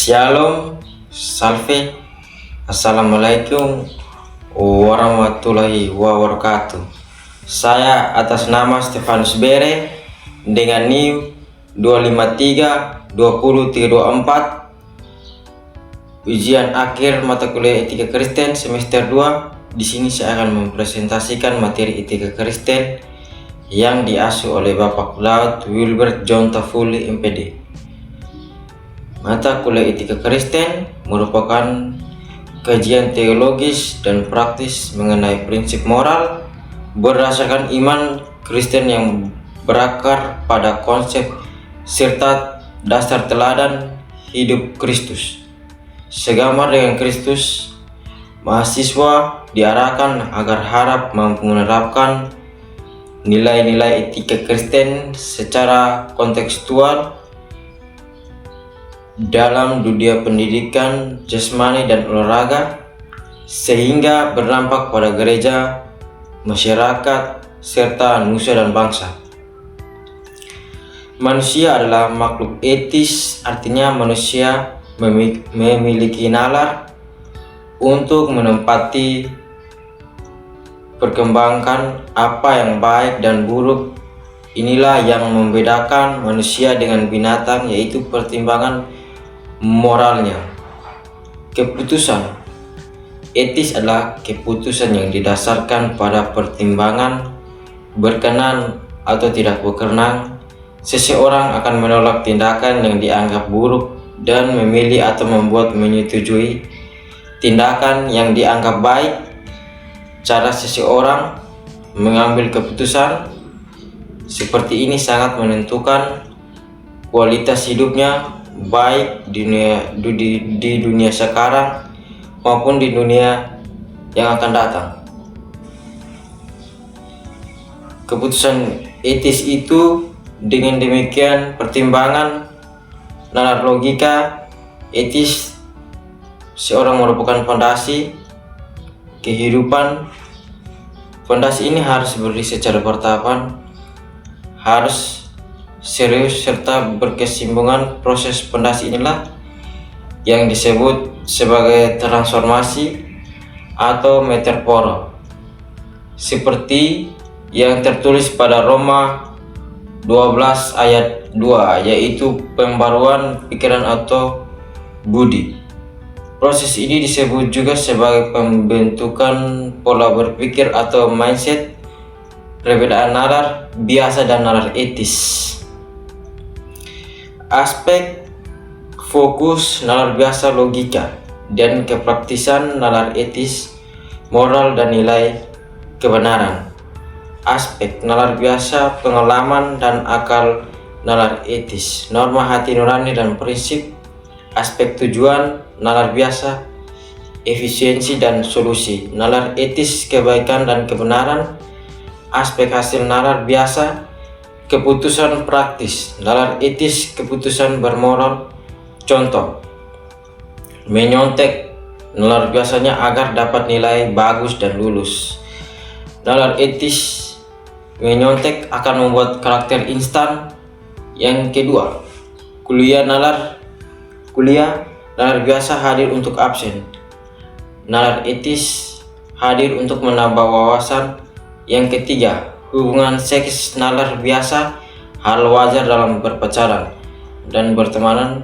Shalom, salve, assalamualaikum warahmatullahi wabarakatuh. Saya atas nama Stefanus Bere dengan NIM 253-20324, ujian akhir mata kuliah Etika Kristen semester 2. Di sini saya akan mempresentasikan materi Etika Kristen yang diasuh oleh Bapak Laut Wilbert John Tafuli MPD. Mata kuliah Etika Kristen merupakan kajian teologis dan praktis mengenai prinsip moral berdasarkan iman Kristen yang berakar pada konsep serta dasar teladan hidup Kristus. Segambar dengan Kristus, mahasiswa diarahkan agar harap mampu menerapkan nilai-nilai etika Kristen secara kontekstual dalam dunia pendidikan jasmani dan olahraga, sehingga berdampak pada gereja, masyarakat, serta nusa dan bangsa. Manusia adalah makhluk etis, artinya manusia memiliki nalar untuk menempati, perkembangkan apa yang baik dan buruk. Inilah yang membedakan manusia dengan binatang, yaitu pertimbangan moralnya. Keputusan etis adalah keputusan yang didasarkan pada pertimbangan berkenan atau tidak berkenan. Seseorang akan menolak tindakan yang dianggap buruk dan memilih atau membuat menyetujui tindakan yang dianggap baik. Cara seseorang mengambil keputusan seperti ini sangat menentukan kualitas hidupnya, baik di dunia sekarang maupun di dunia yang akan datang. Keputusan etis itu dengan demikian pertimbangan nalar logika etis seorang merupakan fondasi kehidupan. Fondasi ini harus berdiri secara bertahapan, harus serius serta berkesinambungan. Proses fondasi inilah yang disebut sebagai transformasi atau metamorfose, seperti yang tertulis pada Roma 12 ayat 2, yaitu pembaruan pikiran atau budi. Proses ini disebut juga sebagai pembentukan pola berpikir atau mindset, perbedaan nalar biasa dan nalar etis. Aspek fokus nalar biasa logika dan kepraktisan nalar etis, moral dan nilai kebenaran. Aspek nalar biasa pengalaman dan akal nalar etis, norma hati nurani dan prinsip. Aspek tujuan nalar biasa efisiensi dan solusi, nalar etis kebaikan dan kebenaran. Aspek hasil nalar biasa keputusan praktis, nalar etis keputusan bermoral. Contoh, menyontek nalar biasanya agar dapat nilai bagus dan lulus. Nalar etis menyontek akan membuat karakter instan. Yang kedua, kuliah nalar biasa hadir untuk absen. Nalar etis hadir untuk menambah wawasan. Yang ketiga, hubungan seks nalar biasa hal wajar dalam berpacaran dan bertemanan.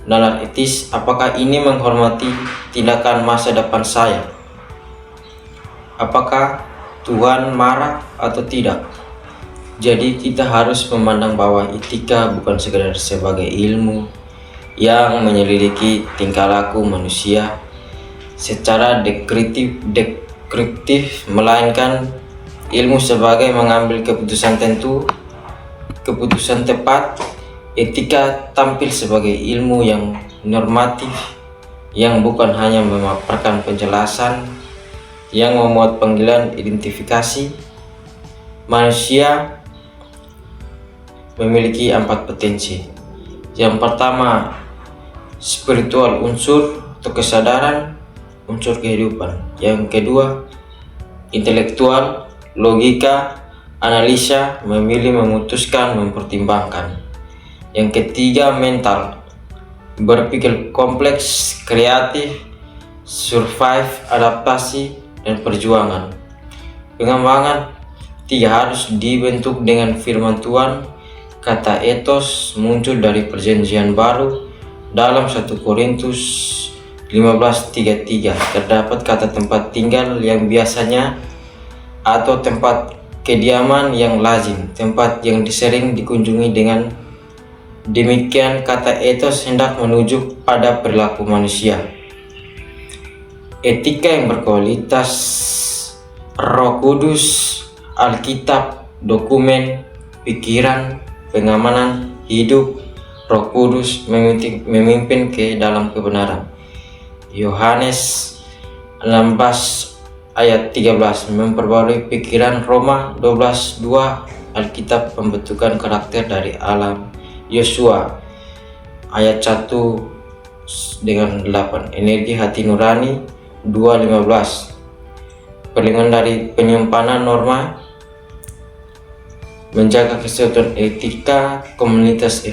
Nalar etis, apakah ini menghormati tindakan masa depan saya? Apakah Tuhan marah atau tidak? Jadi kita harus memandang bahwa etika bukan sekedar sebagai ilmu yang menyelidiki tingkah laku manusia secara deskriptif, melainkan ilmu sebagai mengambil keputusan tentu, keputusan tepat. Etika tampil sebagai ilmu yang normatif, yang bukan hanya memaparkan penjelasan, yang memuat panggilan identifikasi. Manusia memiliki 4 potensi. Yang pertama, spiritual, unsur atau kesadaran, unsur kehidupan. Yang kedua, intelektual, logika, analisa, memilih, memutuskan, mempertimbangkan. Yang ketiga, mental, berpikir kompleks, kreatif, survive, adaptasi, dan perjuangan. Pengembangan tidak harus dibentuk dengan firman Tuhan. Kata etos muncul dari perjanjian baru. Dalam 1 Korintus 15:33 terdapat kata tempat tinggal yang biasanya atau tempat kediaman yang lazim, tempat yang sering dikunjungi. Dengan demikian kata etos hendak menuju pada perilaku manusia. Etika yang berkualitas Roh Kudus, Alkitab, dokumen, pikiran, pengamanan hidup. Roh Kudus memimpin ke dalam kebenaran. Yohanes 16 ayat 13 memperbarui pikiran. Roma 12:2 Alkitab pembentukan karakter dari alam. Yosua ayat 1-8 energi hati nurani. 2:15 perlindungan dari penyimpanan norma. Menjaga kesehatan etika komunitas.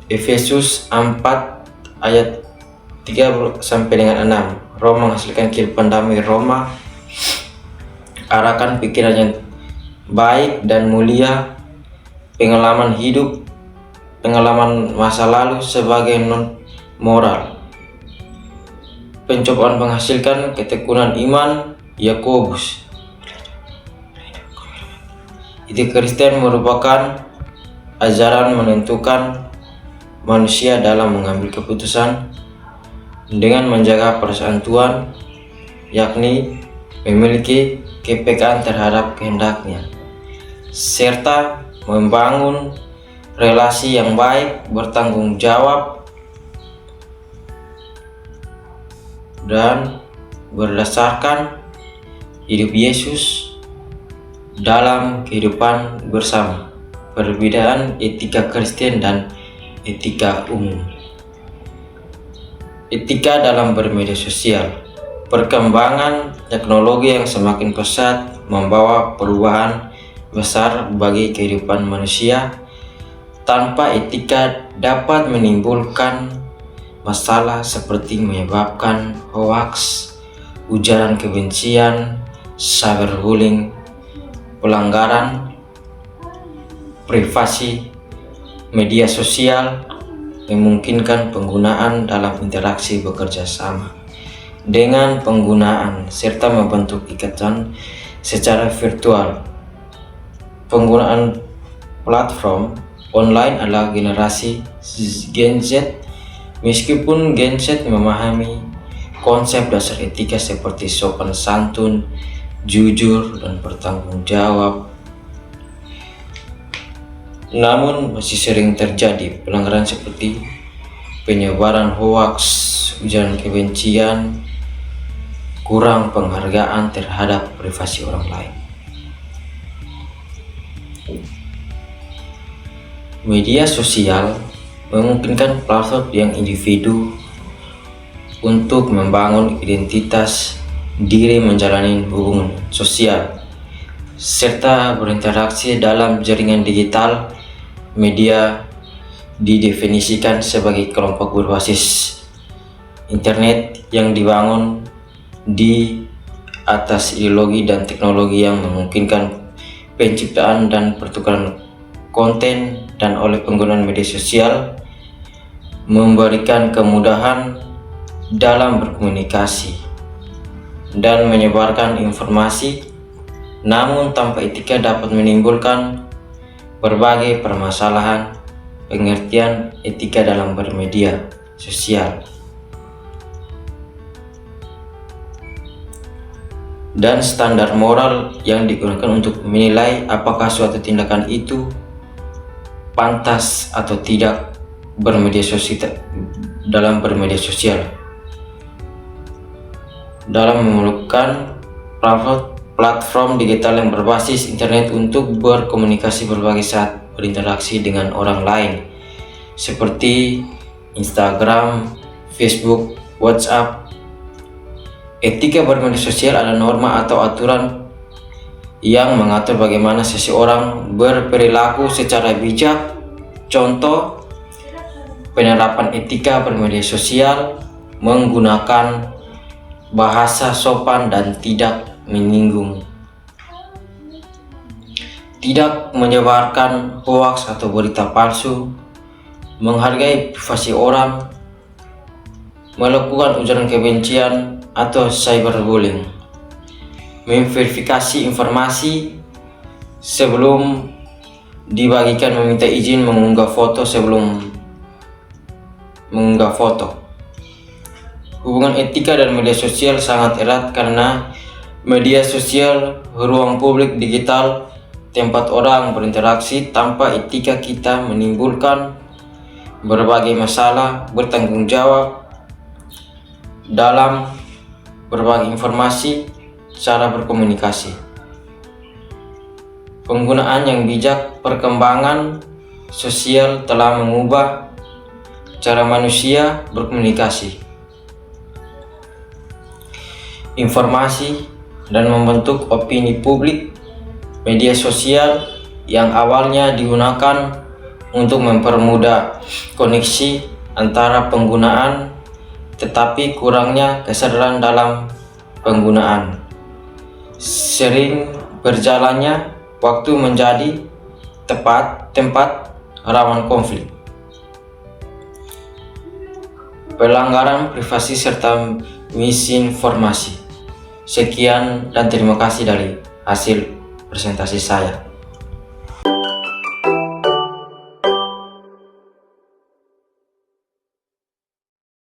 Efesus 4 ayat 3-6 Roma menghasilkan kehidupan damai. Roma arahkan pikiran yang baik dan mulia. Pengalaman hidup, pengalaman masa lalu sebagai non moral. Pencobaan menghasilkan ketekunan iman. Yakobus. Etika Kristen merupakan ajaran menentukan manusia dalam mengambil keputusan dengan menjaga perasaan Tuhan, yakni memiliki kepekaan terhadap kehendaknya, serta membangun relasi yang baik, bertanggung jawab, dan berdasarkan hidup Yesus dalam kehidupan bersama. Perbedaan etika Kristen dan etika umum. Etika dalam bermedia sosial. Perkembangan teknologi yang semakin pesat membawa perubahan besar bagi kehidupan manusia. Tanpa etika dapat menimbulkan masalah seperti menyebabkan hoaks, ujaran kebencian, cyberbullying, pelanggaran privasi. Media sosial memungkinkan penggunaan dalam interaksi bekerja sama dengan penggunaan serta membentuk ikatan secara virtual. Penggunaan platform online adalah generasi Gen Z. Meskipun Gen Z memahami konsep dasar etika seperti sopan santun, jujur, dan bertanggung jawab, namun masih sering terjadi pelanggaran seperti penyebaran hoaks, ujaran kebencian, kurang penghargaan terhadap privasi orang lain. Media sosial memungkinkan platform yang individu untuk membangun identitas diri, menjalani hubungan sosial, serta berinteraksi dalam jaringan digital. Media didefinisikan sebagai kelompok berbasis internet yang dibangun di atas ideologi dan teknologi yang memungkinkan penciptaan dan pertukaran konten, dan oleh penggunaan media sosial memberikan kemudahan dalam berkomunikasi dan menyebarkan informasi. Namun tanpa etika dapat menimbulkan berbagai permasalahan. Pengertian etika dalam bermedia sosial dan standar moral yang digunakan untuk menilai apakah suatu tindakan itu pantas atau tidak dalam bermedia sosial. Dalam memerlukan platform digital yang berbasis internet untuk berkomunikasi berbagai saat berinteraksi dengan orang lain seperti Instagram, Facebook, WhatsApp. Etika bermedia sosial adalah norma atau aturan yang mengatur bagaimana seseorang berperilaku secara bijak. Contoh, penerapan etika bermedia sosial menggunakan bahasa sopan dan tidak menyinggung, tidak menyebarkan hoaks atau berita palsu, menghargai privasi orang, melakukan ujaran kebencian atau cyberbullying, memverifikasi informasi sebelum dibagikan, meminta izin mengunggah foto sebelum mengunggah foto. Hubungan etika dan media sosial sangat erat karena media sosial ruang publik digital tempat orang berinteraksi tanpa etika kita menimbulkan berbagai masalah, bertanggung jawab dalam berbagi informasi, cara berkomunikasi. Penggunaan yang bijak perkembangan sosial telah mengubah cara manusia berkomunikasi, informasi, dan membentuk opini publik. Media sosial yang awalnya digunakan untuk mempermudah koneksi antara penggunaan, tetapi kurangnya kesadaran dalam penggunaan, sering berjalannya waktu menjadi tempat rawan konflik, pelanggaran privasi serta misinformasi. Sekian dan terima kasih dari hasil presentasi saya.